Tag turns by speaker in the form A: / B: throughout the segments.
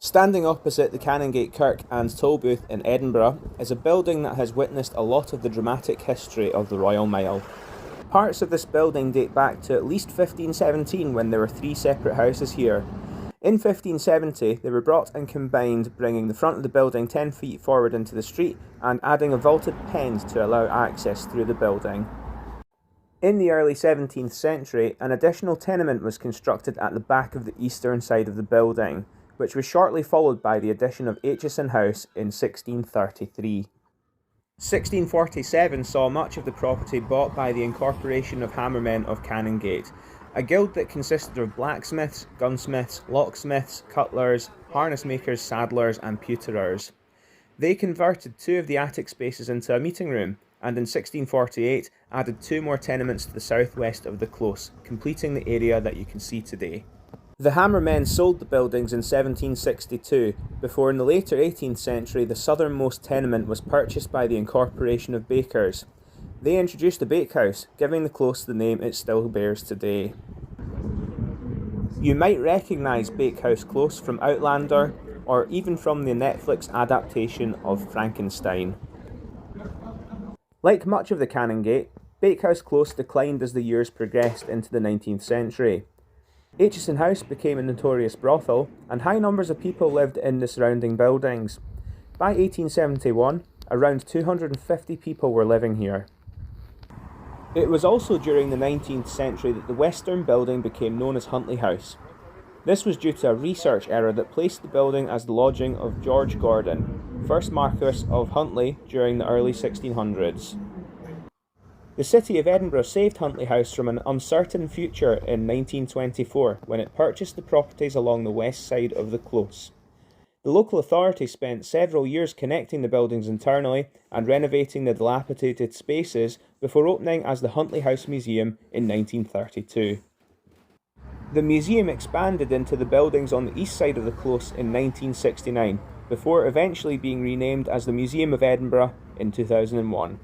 A: Standing opposite the Canongate Kirk and Toll Booth in Edinburgh is a building that has witnessed a lot of the dramatic history of the Royal Mile. Parts of this building date back to at least 1517 when there were three separate houses here. In 1570 they were brought and combined, bringing the front of the building 10 feet forward into the street and adding a vaulted pen to allow access through the building. In the early 17th century, an additional tenement was constructed at the back of the eastern side of the building, which was shortly followed by the addition of Aitchison House in 1633. 1647 saw much of the property bought by the Incorporation of Hammermen of Canongate, a guild that consisted of blacksmiths, gunsmiths, locksmiths, cutlers, harness makers, saddlers and pewterers. They converted two of the attic spaces into a meeting room, and in 1648 added two more tenements to the southwest of the close, completing the area that you can see today. The Hammermen sold the buildings in 1762, before in the later 18th century the southernmost tenement was purchased by the Incorporation of Bakers. They introduced a bakehouse, giving the close the name it still bears today. You might recognise Bakehouse Close from Outlander, or even from the Netflix adaptation of Frankenstein. Like much of the Canongate, Bakehouse Close declined as the years progressed into the 19th century. Aitchison House became a notorious brothel, and high numbers of people lived in the surrounding buildings. By 1871, around 250 people were living here. It was also during the 19th century that the western building became known as Huntly House. This was due to a research error that placed the building as the lodging of George Gordon, 1st Marquess of Huntly during the early 1600s. The city of Edinburgh saved Huntly House from an uncertain future in 1924 when it purchased the properties along the west side of the close. The local authority spent several years connecting the buildings internally and renovating the dilapidated spaces before opening as the Huntly House Museum in 1932. The museum expanded into the buildings on the east side of the close in 1969, before eventually being renamed as the Museum of Edinburgh in 2001.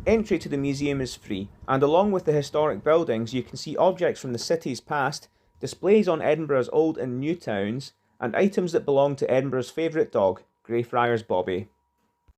A: Entry to the museum is free, and along with the historic buildings you can see objects from the city's past, displays on Edinburgh's old and new towns, and items that belong to Edinburgh's favourite dog, Greyfriars Bobby.